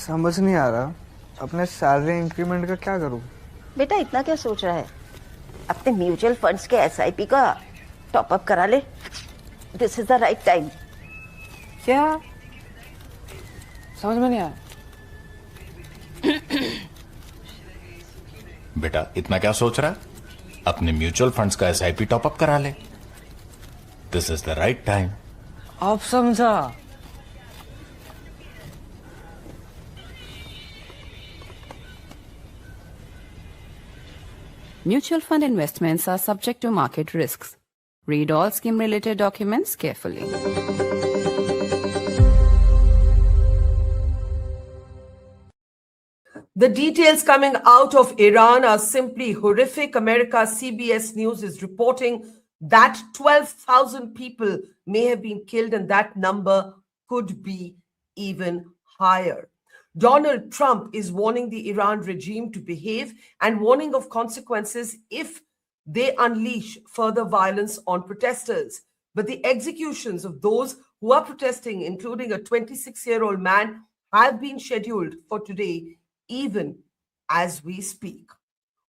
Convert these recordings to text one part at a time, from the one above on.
समझ नहीं आ रहा अपने सैलरी इंक्रीमेंट का क्या करूं। बेटा इतना क्या सोच रहा है, अपने म्यूचुअल फंड्स के एसआईपी का टॉप अप करा ले। This is the right time. क्या समझ में नहीं आया? बेटा इतना क्या सोच रहा है, अपने म्यूचुअल फंड्स का एसआईपी टॉप अप करा ले। This is the right time. आप समझा? Mutual fund investments are subject to market risks. Read all scheme-related documents carefully. The details coming out of Iran are simply horrific. America's CBS News is reporting that 12,000 people may have been killed, and that number could be even higher. Donald Trump is warning the Iran regime to behave and warning of consequences if they unleash further violence on protesters. But the executions of those who are protesting, including a 26-year-old man, have been scheduled for today, even as we speak.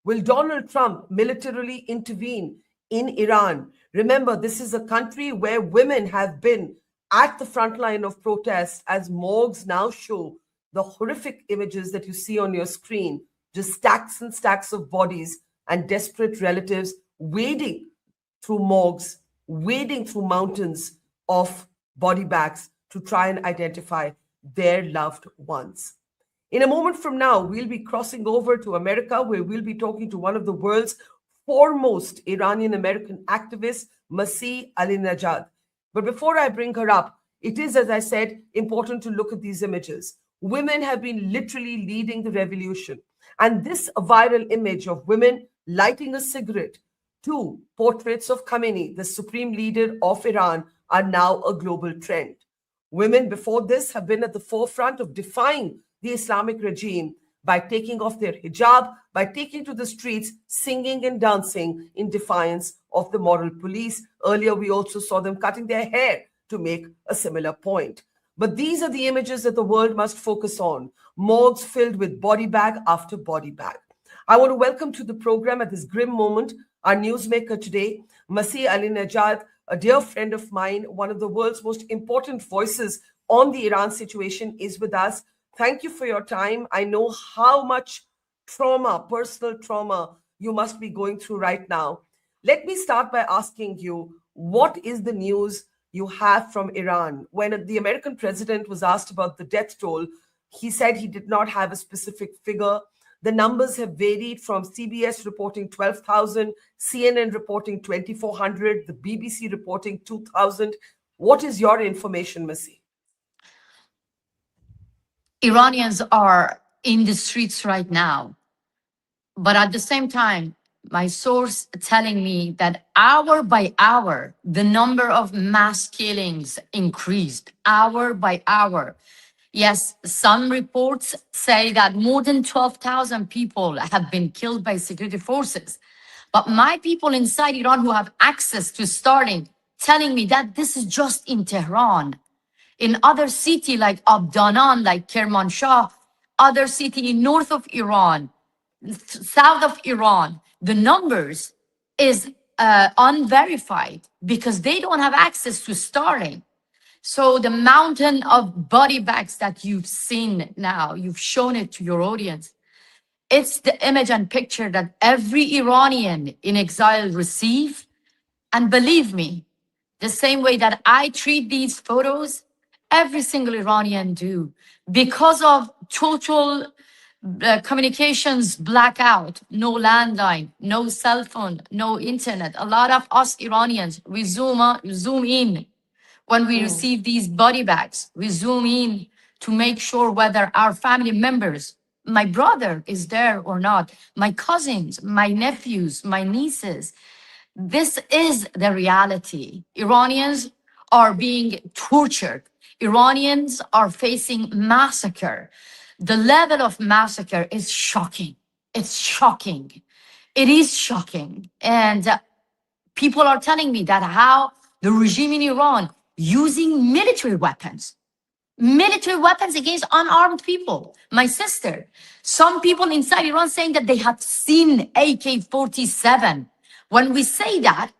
Will Donald Trump militarily intervene in Iran? Remember, this is a country where women have been at the front line of protest, as morgues now show the horrific images that you see on your screen, just stacks and stacks of bodies and desperate relatives wading through morgues, wading through mountains of body bags to try and identify their loved ones. In a moment from now, we'll be crossing over to America, where we'll be talking to one of the world's foremost Iranian American activists, Masih Alinejad. But before I bring her up, it is, as I said, important to look at these images. Women have been literally leading the revolution. And this viral image of women lighting a cigarette to portraits of Khamenei, the supreme leader of Iran, are now a global trend. Women before this have been at the forefront of defying the Islamic regime by taking off their hijab, by taking to the streets, singing and dancing in defiance of the moral police. Earlier, we also saw them cutting their hair to make a similar point. But these are the images that the world must focus on. Morgues filled with body bag after body bag. I want to welcome to the program at this grim moment our newsmaker today, Masih Alinejad, a dear friend of mine, one of the world's most important voices on the Iran situation, is with us. Thank you for your time. I know how much trauma, personal trauma, you must be going through right now. Let me start by asking you, what is the news you have from Iran? When the American president was asked about the death toll, he said he did not have a specific figure. The numbers have varied from CBS reporting 12,000, CNN reporting 2,400, the BBC reporting 2,000. What is your information, Masih? Iranians are in the streets right now. But at the same time, my source telling me that hour by hour, the number of mass killings increased hour by hour. Yes, some reports say that more than 12,000 people have been killed by security forces. But my people inside Iran who have access to Starlink telling me that this is just in Tehran. In other city like Abdanan, like Kermanshah, other city in north of Iran, south of Iran, the numbers is unverified because they don't have access to Starlink. So the mountain of body bags that you've seen now, you've shown it to your audience, it's the image and picture that every Iranian in exile received. And believe me, the same way that I treat these photos, every single Iranian do. Because of total communications blackout, no landline, no cell phone, no internet. A lot of us Iranians, we zoom in when we receive these body bags. We zoom in to make sure whether our family members, my brother is there or not, my cousins, my nephews, my nieces. This is the reality. Iranians are being tortured. Iranians are facing massacre. The level of massacre is shocking. It's shocking. It is shocking. And people are telling me that how the regime in Iran using military weapons military weapons against unarmed people. My sister, some people inside Iran saying that they have seen AK-47. When we say that,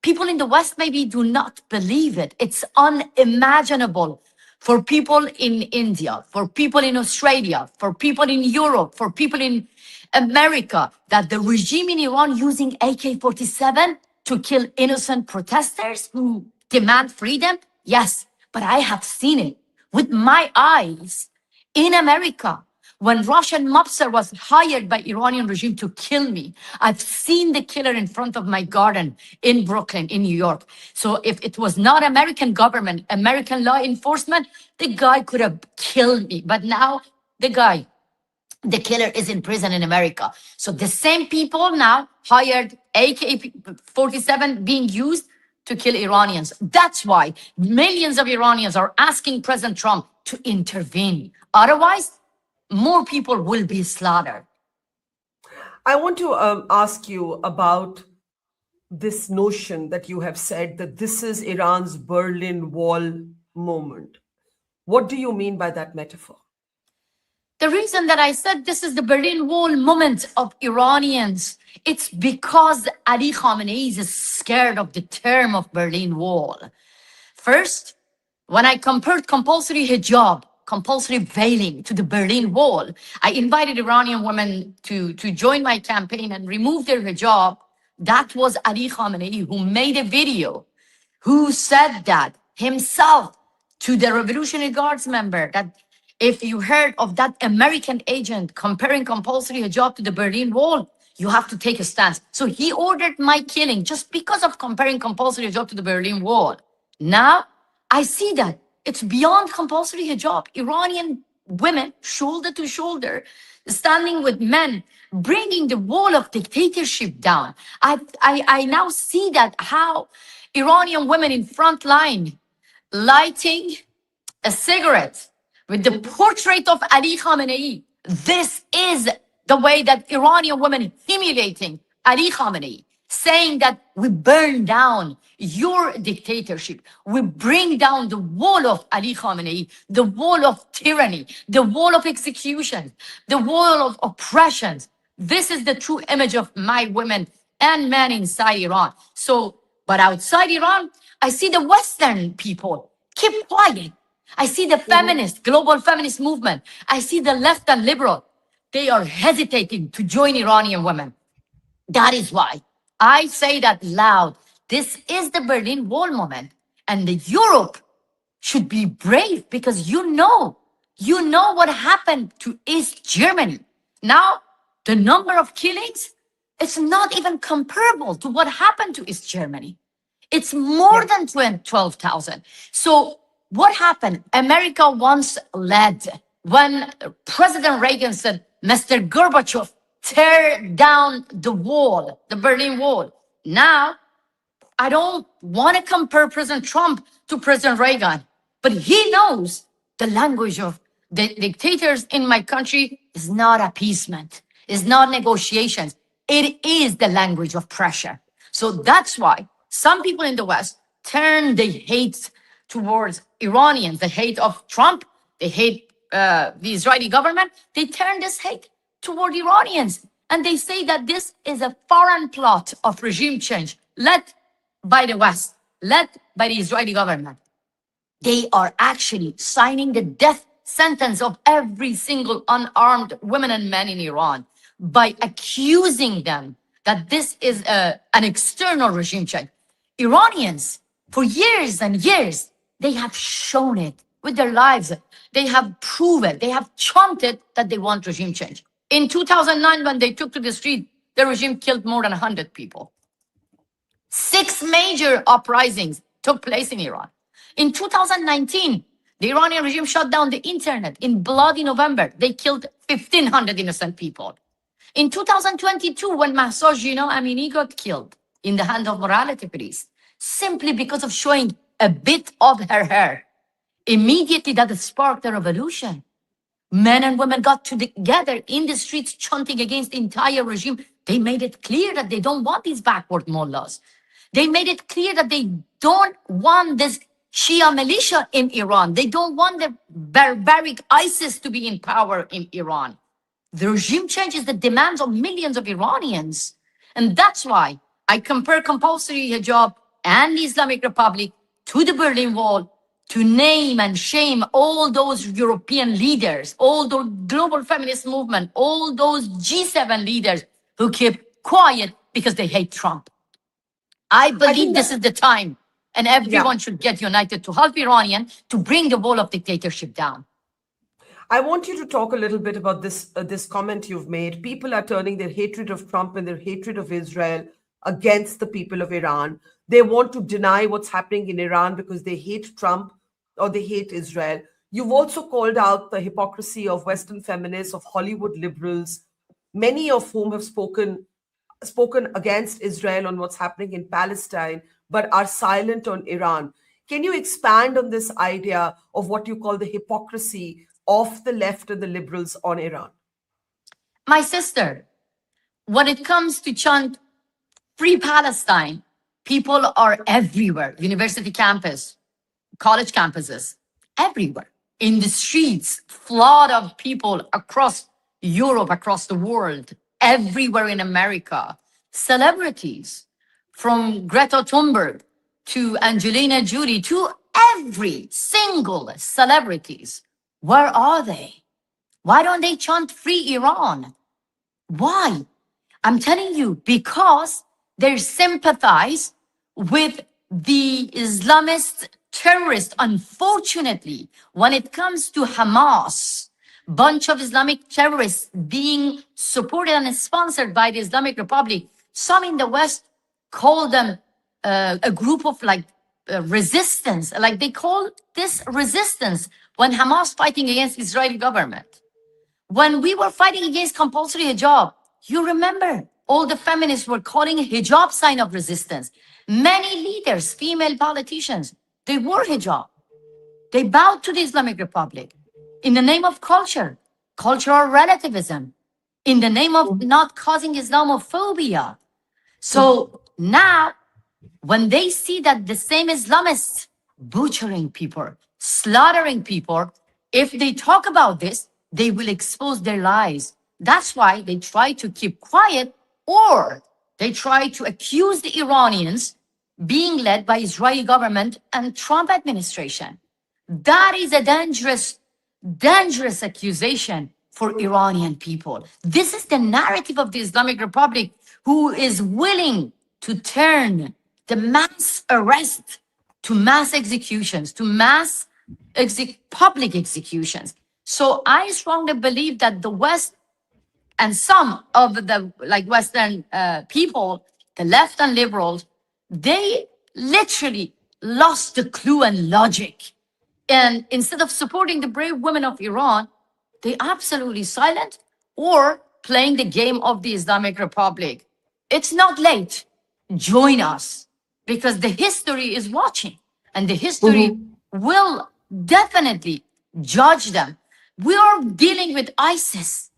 people in the West maybe do not believe it. It's unimaginable for people in India, for people in Australia, for people in Europe, for people in America, that the regime in Iran using AK-47 to kill innocent protesters who demand freedom. Yes, but I have seen it with my eyes in America. When Russian mobster was hired by Iranian regime to kill me, I've seen the killer in front of my garden in Brooklyn, in New York. So if it was not American government, American law enforcement, the guy could have killed me. But now the killer is in prison in America. So the same people now hired AK-47 being used to kill Iranians. That's why millions of Iranians are asking President Trump to intervene. Otherwise, more people will be slaughtered. I want to ask you about this notion that you have said that this is Iran's Berlin Wall moment. What do you mean by that metaphor? The reason that I said this is the Berlin Wall moment of Iranians, it's because Ali Khamenei is scared of the term of Berlin Wall. First, when I compared compulsory hijab, compulsory veiling to the Berlin Wall, I invited Iranian women to join my campaign and remove their hijab. That was Ali Khamenei who made a video, who said that himself to the Revolutionary Guards member, that if you heard of that American agent comparing compulsory hijab to the Berlin Wall, you have to take a stance. So he ordered my killing just because of comparing compulsory hijab to the Berlin Wall. Now, I see that it's beyond compulsory hijab. Iranian women, shoulder to shoulder, standing with men, bringing the wall of dictatorship down. I now see that how Iranian women in front line lighting a cigarette with the portrait of Ali Khamenei. This is the way that Iranian women humiliating Ali Khamenei, saying that we burn down your dictatorship. We bring down the wall of Ali Khamenei, the wall of tyranny, the wall of execution, the wall of oppressions. This is the true image of my women and men inside Iran. So, but outside Iran, I see the Western people keep quiet. I see the feminist, global feminist movement. I see the left and liberal. They are hesitating to join Iranian women. That is why I say that loud. This is the Berlin Wall moment. And the Europe should be brave because you know what happened to East Germany. Now, the number of killings, it's not even comparable to what happened to East Germany. It's more than 12,000. So what happened? America once led when President Reagan said, Mr. Gorbachev, tear down the wall, the Berlin Wall. Now, I don't want to compare President Trump to President Reagan, but he knows the language of the dictators in my country is not appeasement, is not negotiations. It is the language of pressure. So that's why some people in the West turn the hate towards Iranians, the hate of Trump, they hate the Israeli government. They turn this hate toward Iranians. And they say that this is a foreign plot of regime change led by the West, led by the Israeli government. They are actually signing the death sentence of every single unarmed women and men in Iran by accusing them that this is an external regime change. Iranians, for years and years, they have shown it with their lives. They have proven, they have chanted that they want regime change. In 2009, when they took to the street, the regime killed more than 100 people. 6 major uprisings took place in Iran. In 2019, the Iranian regime shut down the internet. In bloody November, they killed 1,500 innocent people. In 2022, when Mahsa Amini got killed in the hand of morality police, simply because of showing a bit of her hair, immediately that sparked a revolution. Men and women got together in the streets chanting against the entire regime. They made it clear that they don't want these backward mullahs. They made it clear that they don't want this Shia militia in Iran. They don't want the barbaric ISIS to be in power in Iran. The regime change is the demands of millions of Iranians. And that's why I compare compulsory hijab and the Islamic Republic to the Berlin Wall, to name and shame all those European leaders, all the global feminist movement, all those G7 leaders who keep quiet because they hate Trump. I believe this is the time, and everyone should get united to help Iranian to bring the wall of dictatorship down. I want you to talk a little bit about this comment you've made. People are turning their hatred of Trump and their hatred of Israel against the people of Iran. They want to deny what's happening in Iran because they hate Trump or they hate Israel. You've also called out the hypocrisy of Western feminists, of Hollywood liberals, many of whom have spoken against Israel on what's happening in Palestine, but are silent on Iran. Can you expand on this idea of what you call the hypocrisy of the left and the liberals on Iran? My sister, when it comes to chant Free Palestine, people are everywhere. University campus, college campuses, everywhere. In the streets, flood of people across Europe, across the world, everywhere in America. Celebrities, from Greta Thunberg to Angelina Jolie to every single celebrities. Where are they? Why don't they chant Free Iran? Why? I'm telling you, because they sympathize with the Islamist terrorists. Unfortunately, when it comes to Hamas, bunch of Islamic terrorists being supported and sponsored by the Islamic Republic, some in the West call them a group of resistance. Like they call this resistance when Hamas fighting against Israeli government. When we were fighting against compulsory hijab, you remember all the feminists were calling hijab sign of resistance. Many leaders, female politicians, they wore hijab. They bowed to the Islamic Republic in the name of culture, cultural relativism, in the name of not causing Islamophobia. So now, when they see that the same Islamists butchering people, slaughtering people, if they talk about this, they will expose their lies. That's why they try to keep quiet, or they try to accuse the Iranians being led by Israeli government and Trump administration. That is a dangerous accusation for Iranian people. This is the narrative of the Islamic Republic, who is willing to turn the mass arrest to mass executions, to mass public executions. So I strongly believe that the West and some of the Western people, the left and liberals, they literally lost the clue and logic. And instead of supporting the brave women of Iran, they absolutely silent or playing the game of the Islamic Republic. It's not late. Join us, because the history is watching, and the history will definitely judge them. We are dealing with ISIS.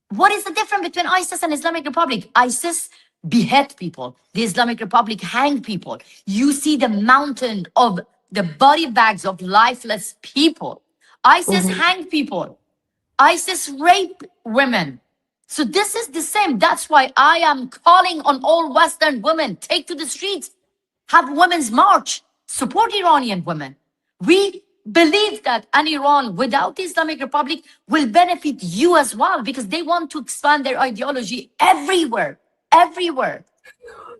What is the difference between ISIS and Islamic Republic? ISIS behead people. The Islamic Republic hang people. You see the mountain of the body bags of lifeless people. ISIS hang people. ISIS rape women. So this is the same. That's why I am calling on all Western women, take to the streets, have women's march, support Iranian women. We believe that an Iran without the Islamic Republic will benefit you as well, because they want to expand their ideology everywhere, everywhere.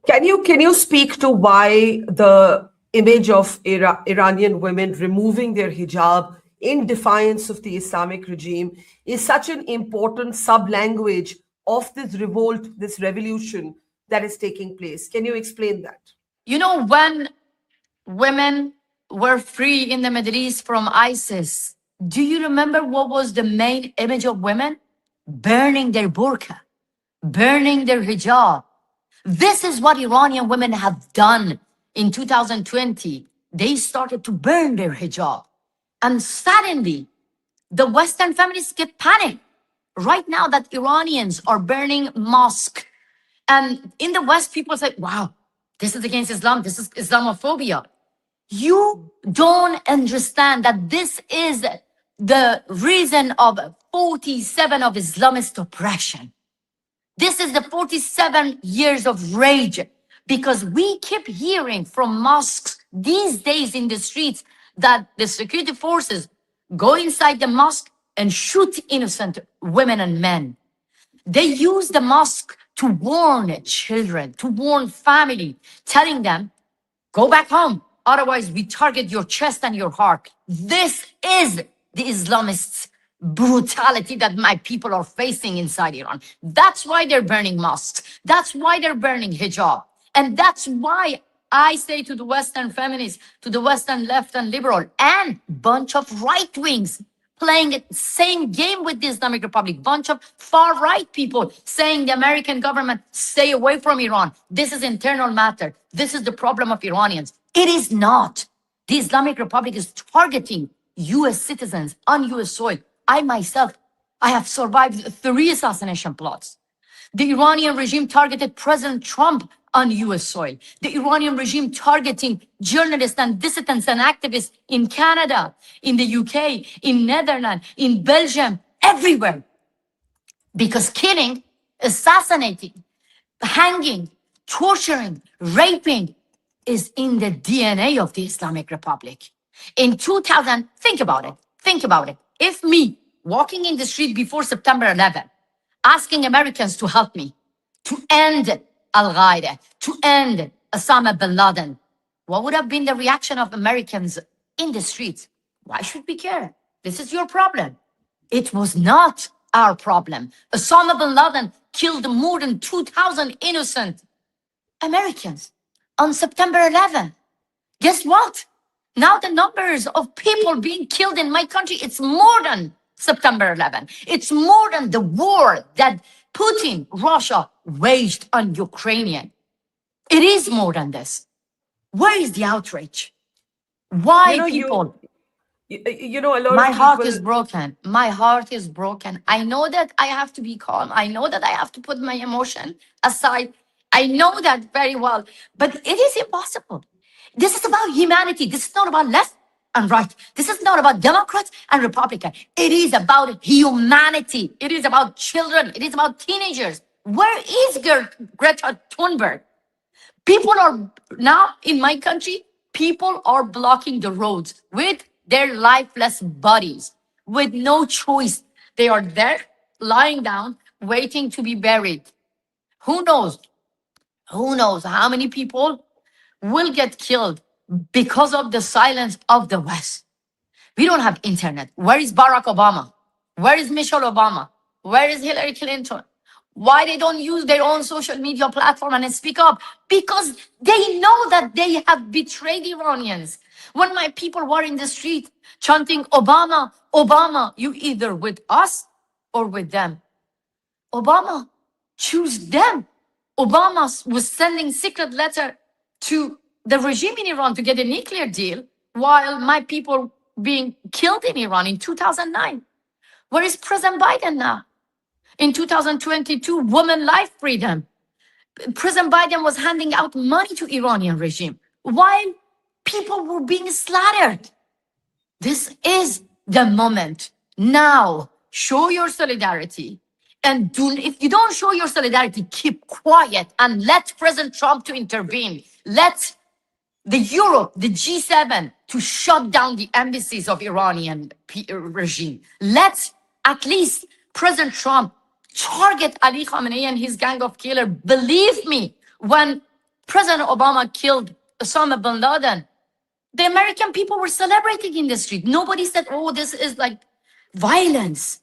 Can you speak to why the image of Iranian women removing their hijab in defiance of the Islamic regime is such an important sub-language of this revolt, this revolution that is taking place? Can you explain that? You know, when women were free in the Middle East from ISIS, do you remember what was the main image of women? Burning their burqa, burning their hijab. This is what Iranian women have done in 2020. They started to burn their hijab. And suddenly, the Western feminists get panicked right now that Iranians are burning mosques. And in the West, people say, wow, this is against Islam. This is Islamophobia. You don't understand that this is the reason of 47 of Islamist oppression. This is the 47 years of rage, because we keep hearing from mosques these days in the streets that the security forces go inside the mosque and shoot innocent women and men. They use the mosque to warn children, to warn family, telling them, go back home. Otherwise, we target your chest and your heart. This is the Islamists' brutality that my people are facing inside Iran. That's why they're burning mosques. That's why they're burning hijab. And that's why I say to the Western feminists, to the Western left and liberal, and bunch of right wings playing the same game with the Islamic Republic, bunch of far-right people saying the American government, stay away from Iran. This is internal matter. This is the problem of Iranians. It is not. The Islamic Republic is targeting US citizens on US soil. I myself, I have survived 3 assassination plots. The Iranian regime targeted President Trump on US soil. The Iranian regime targeting journalists and dissidents and activists in Canada, in the UK, in Netherlands, in Belgium, everywhere. Because killing, assassinating, hanging, torturing, raping is in the DNA of the Islamic Republic. In 2000, think about it. If me walking in the street before September 11, asking Americans to help me to end Al-Qaeda, to end Osama bin Laden, what would have been the reaction of Americans in the streets? Why should we care? This is your problem. It was not our problem. Osama bin Laden killed more than 2,000 innocent Americans on September 11. Guess what? Now the numbers of people being killed in my country, it's more than September 11. It's more than the war that Putin, Russia, waged on Ukrainian. It is more than this. Where is the outrage? Why people? A lot My of heart people... is broken. My heart is broken. I know that I have to be calm. I know that I have to put my emotion aside. I know that very well, but it is impossible. This is about humanity. This is not about left and right. This is not about Democrats and Republicans. It is about humanity. It is about children. It is about teenagers. Where is Greta Thunberg? People are now in my country, people are blocking the roads with their lifeless bodies, with no choice. They are there, lying down, waiting to be buried. Who knows? Who knows how many people will get killed because of the silence of the West? We don't have internet. Where is Barack Obama? Where is Michelle Obama? Where is Hillary Clinton? Why they don't use their own social media platform and speak up? Because they know that they have betrayed Iranians. When my people were in the street chanting, Obama, Obama, you either with us or with them. Obama, choose them. Obama was sending secret letter to the regime in Iran to get a nuclear deal while my people being killed in Iran in 2009. Where is President Biden now? In 2022, women life freedom. President Biden was handing out money to Iranian regime while people were being slaughtered. This is the moment. Now, show your solidarity. And if you don't show your solidarity, keep quiet and let President Trump to intervene. Let the Europe, the G7, to shut down the embassies of Iranian regime. Let at least President Trump target Ali Khamenei and his gang of killers. Believe me, when President Obama killed Osama bin Laden, the American people were celebrating in the street. Nobody said, oh, this is like violence.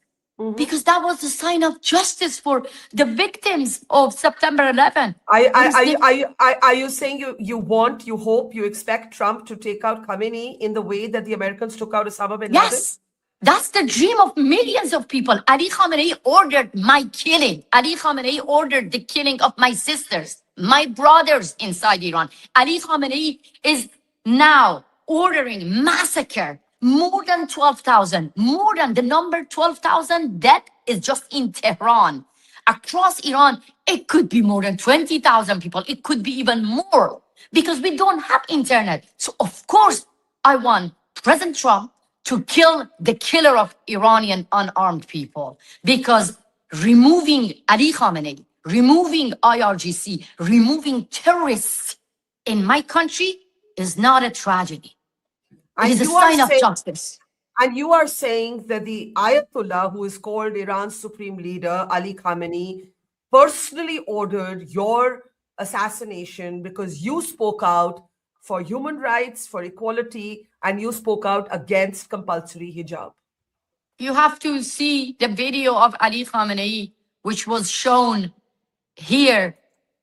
Because that was a sign of justice for the victims of September 11. Are you saying you hope, you expect Trump to take out Khamenei in the way that the Americans took out Osama bin Laden? Yes, that's the dream of millions of people. Ali Khamenei ordered my killing. Ali Khamenei ordered the killing of my sisters, my brothers inside Iran. Ali Khamenei is now ordering massacre. More than 12,000, more than the number 12,000 dead is just in Tehran. across Iran, it could be more than 20,000 people. It could be even more because we don't have internet. So of course, I want President Trump to kill the killer of Iranian unarmed people, because removing Ali Khamenei, removing IRGC, removing terrorists in my country is not a tragedy. It is a sign of justice. And you are saying that the Ayatollah, who is called Iran's supreme leader, Ali Khamenei, personally ordered your assassination because you spoke out for human rights, for equality, and you spoke out against compulsory hijab. You have to see the video of Ali Khamenei, which was shown here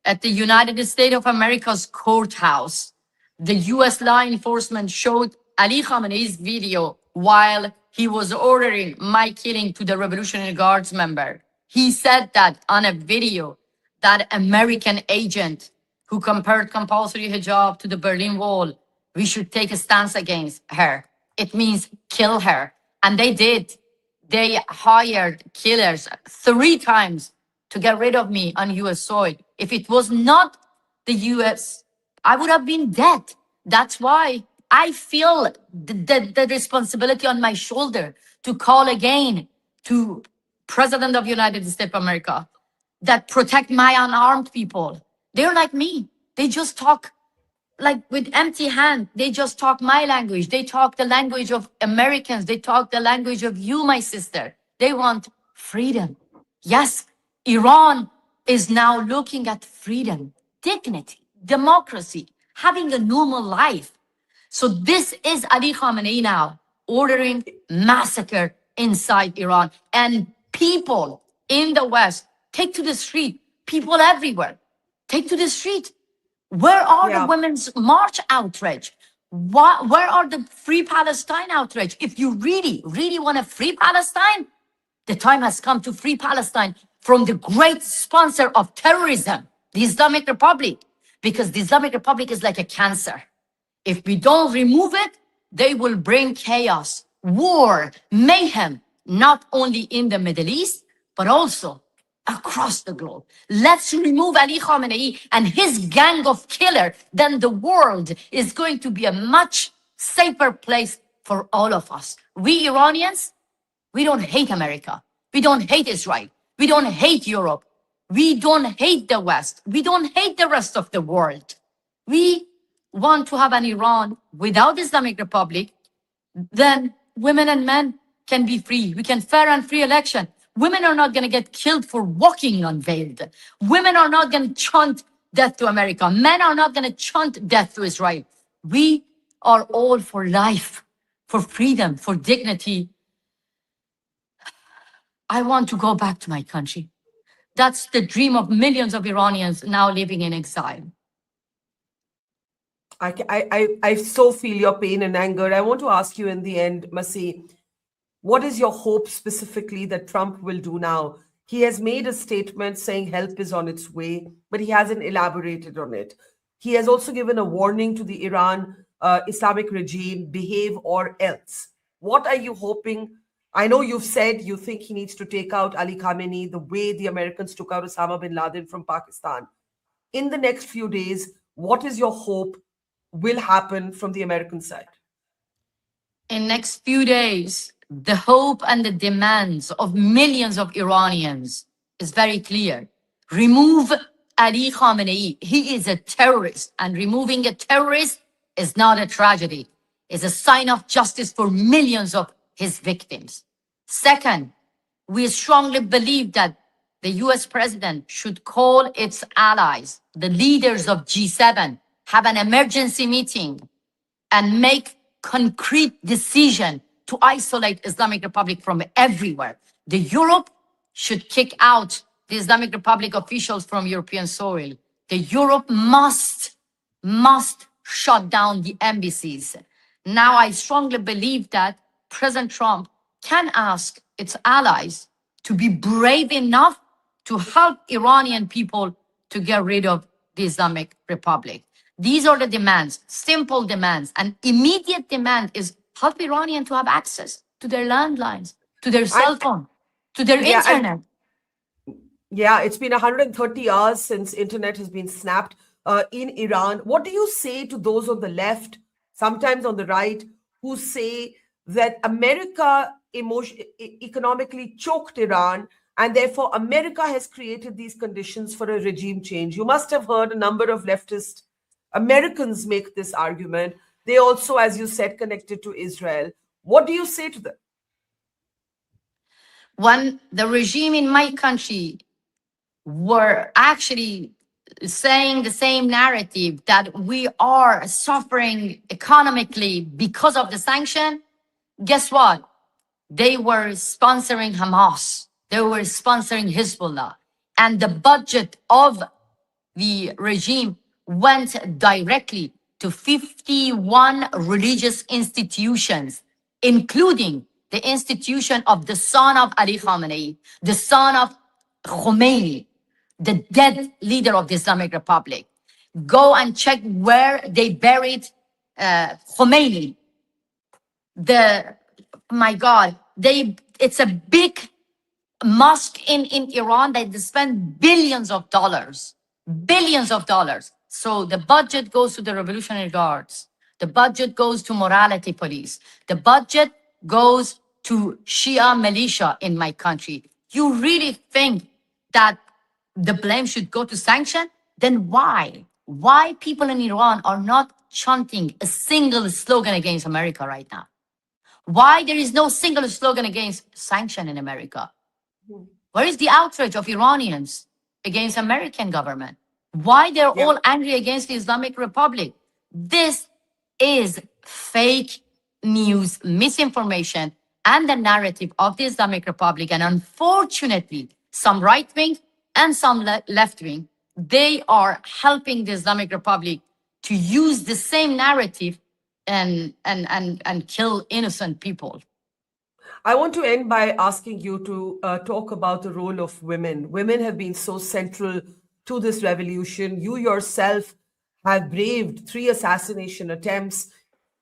at the United States of America's courthouse. The US law enforcement showed Ali Khamenei's video while he was ordering my killing to the Revolutionary Guards member. He said that on a video, that American agent who compared compulsory hijab to the Berlin Wall, we should take a stance against her. It means kill her. And they did. They hired killers 3 times to get rid of me on US soil. If it was not the US, I would have been dead. That's why I feel the responsibility on my shoulder to call again to President of the United States of America that protect my unarmed people. They're like me. They just talk like with empty hand. They just talk my language. They talk the language of Americans. They talk the language of you, my sister. They want freedom. Yes, Iran is now looking at freedom, dignity, democracy, having a normal life. So this is Ali Khamenei now ordering massacre inside Iran. And people in the West take to the street, people everywhere, take to the street. Where are the women's march outrage? Where are the Free Palestine outrage? If you really, really want a free Palestine, the time has come to free Palestine from the great sponsor of terrorism, the Islamic Republic, because the Islamic Republic is like a cancer. If we don't remove it, they will bring chaos, war, mayhem, not only in the Middle East, but also across the globe. Let's remove Ali Khamenei and his gang of killers, then the world is going to be a much safer place for all of us. We Iranians, we don't hate America. We don't hate Israel. We don't hate Europe. We don't hate the West. We don't hate the rest of the world. We want to have an Iran without Islamic Republic. Then women and men can be free. We can fair and free election. Women are not going to get killed for walking unveiled. Women are not going to chant death to America. Men are not going to chant death to Israel. We are all for life, for freedom, for dignity. I want to go back to my country. That's the dream of millions of Iranians now living in exile. I so feel your pain and anger. I want to ask you in the end, Masih, what is your hope specifically that Trump will do now? He has made a statement saying help is on its way, but he hasn't elaborated on it. He has also given a warning to the Iran Islamic regime, behave or else. What are you hoping? I know you've said you think he needs to take out Ali Khamenei the way the Americans took out Osama bin Laden from Pakistan. In the next few days, what is your hope will happen from the American side? In next few days, the hope and the demands of millions of Iranians is very clear. Remove Ali Khamenei. He is a terrorist, and removing a terrorist is not a tragedy. It's a sign of justice for millions of his victims. Second, we strongly believe that the US president should call its allies, the leaders of G7, have an emergency meeting and make concrete decision to isolate Islamic Republic from everywhere. The Europe should kick out the Islamic Republic officials from European soil. The Europe must shut down the embassies. Now, I strongly believe that President Trump can ask its allies to be brave enough to help Iranian people to get rid of the Islamic Republic. These are the demands, simple demands. An immediate demand is help Iranian to have access to their landlines, to their cell phone, to their internet. Yeah, it's been 130 hours since internet has been snapped in Iran. What do you say to those on the left, sometimes on the right, who say that America economically choked Iran, and therefore America has created these conditions for a regime change? You must have heard a number of leftist Americans make this argument. They also, as you said, connected to Israel. What do you say to them? When the regime in my country were actually saying the same narrative that we are suffering economically because of the sanction, guess what? They were sponsoring Hamas. They were sponsoring Hezbollah. And the budget of the regime went directly to 51 religious institutions, including the institution of the son of Ali Khamenei, the son of Khomeini, the dead leader of the Islamic Republic. Go and check where they buried Khomeini. My God, it's a big mosque in Iran that they spend billions of dollars. So the budget goes to the Revolutionary Guards. The budget goes to morality police. The budget goes to Shia militia in my country. You really think that the blame should go to sanction? Then why? Why people in Iran are not chanting a single slogan against America right now? Why there is no single slogan against sanction in America? Where is the outrage of Iranians against American government? Why they're all angry against the Islamic Republic? This is fake news, misinformation, and the narrative of the Islamic Republic. And unfortunately, some right-wing and some left-wing, they are helping the Islamic Republic to use the same narrative and kill innocent people. I want to end by asking you to talk about the role of women. Women have been so central to this revolution. You yourself have braved 3 assassination attempts.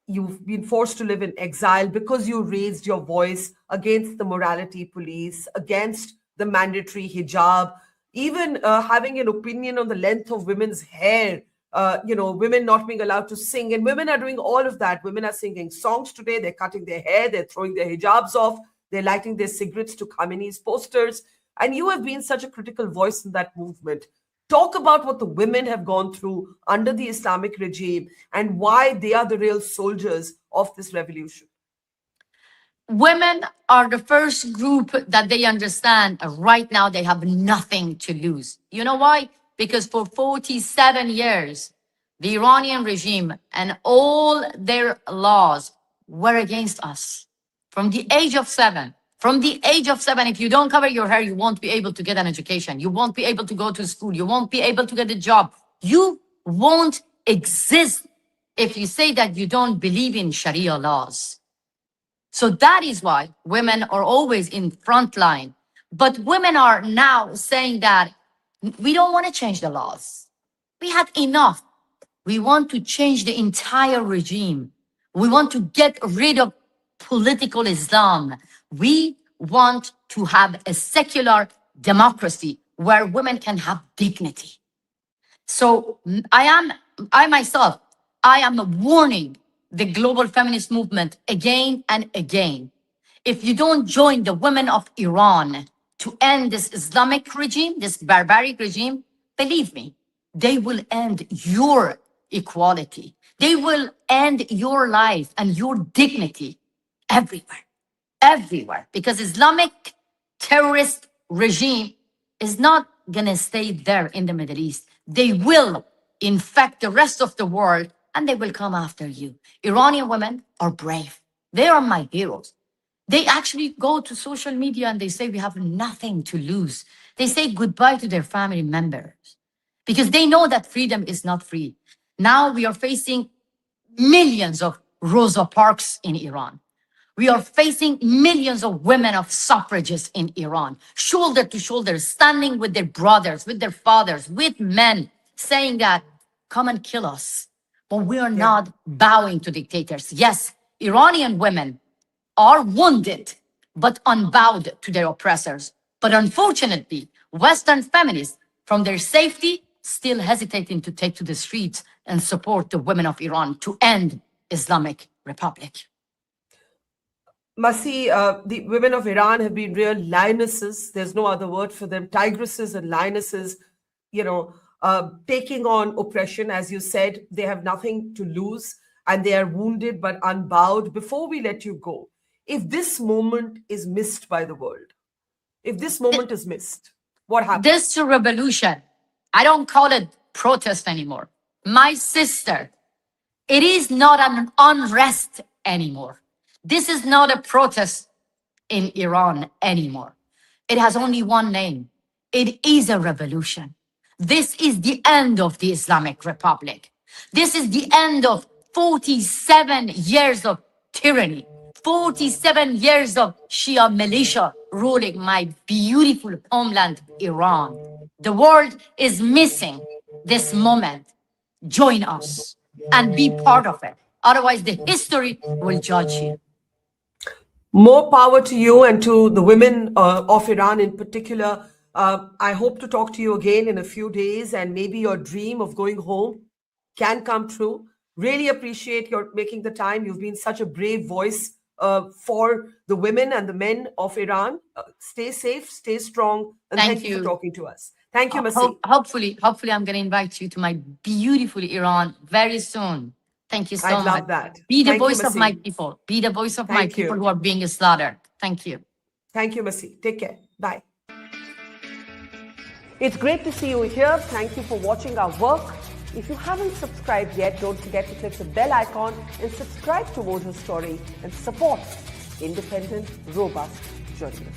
You've been forced to live in exile because you raised your voice against the morality police, against the mandatory hijab, even having an opinion on the length of women's hair. Women not being allowed to sing, and women are doing all of that. Women are singing songs today. They're cutting their hair. They're throwing their hijabs off. They're lighting their cigarettes to Khamenei's posters. And you have been such a critical voice in that movement. Talk about what the women have gone through under the Islamic regime and why they are the real soldiers of this revolution. Women are the first group that they understand right now they have nothing to lose. You know why? Because for 47 years, the Iranian regime and all their laws were against us. From the age of 7, if you don't cover your hair, you won't be able to get an education. You won't be able to go to school. You won't be able to get a job. You won't exist if you say that you don't believe in Sharia laws. So that is why women are always in front line. But women are now saying that we don't want to change the laws. We had enough. We want to change the entire regime. We want to get rid of political Islam. We want to have a secular democracy where women can have dignity. So I myself am warning the global feminist movement again and again. If you don't join the women of Iran to end this Islamic regime, this barbaric regime, believe me, they will end your equality. They will end your life and your dignity everywhere. Because Islamic terrorist regime is not gonna stay there in the Middle East. They will infect the rest of the world and they will come after you. Iranian women are brave. They are my heroes. They actually go to social media and they say we have nothing to lose. They say goodbye to their family members because they know that freedom is not free. Now we are facing millions of Rosa Parks in Iran. We are facing millions of women of suffragists in Iran, shoulder to shoulder, standing with their brothers, with their fathers, with men, saying that, come and kill us. But we are not bowing to dictators. Yes, Iranian women are wounded, but unbowed to their oppressors. But unfortunately, Western feminists, from their safety, still hesitating to take to the streets and support the women of Iran to end Islamic Republic. Masih, the women of Iran have been real lionesses. There's no other word for them. Tigresses and lionesses, taking on oppression. As you said, they have nothing to lose and they are wounded but unbowed. Before we let you go, if this moment is missed by the world, if this moment is missed, what happens? This revolution, I don't call it protest anymore. My sister, it is not an unrest anymore. This is not a protest in Iran anymore. It has only one name. It is a revolution. This is the end of the Islamic Republic. This is the end of 47 years of tyranny, 47 years of Shia militia ruling my beautiful homeland, Iran. The world is missing this moment. Join us and be part of it. Otherwise, the history will judge you. More power to you and to the women of Iran in particular. I hope to talk to you again in a few days, and maybe your dream of going home can come true. Really appreciate your making the time. You've been such a brave voice for the women and the men of Iran. Stay safe, stay strong, and thank you for talking to us. Thank you, Masih. Hopefully, I'm going to invite you to my beautiful Iran very soon. Thank you so much. I love that. Be the Thank you, voice of Masih. my people. Be the voice of my Thank you. people who are being slaughtered. Thank you. Thank you, Masih. Take care. Bye. It's great to see you here. Thank you for watching our work. If you haven't subscribed yet, don't forget to click the bell icon and subscribe to Mojo Story and support independent, robust journalism.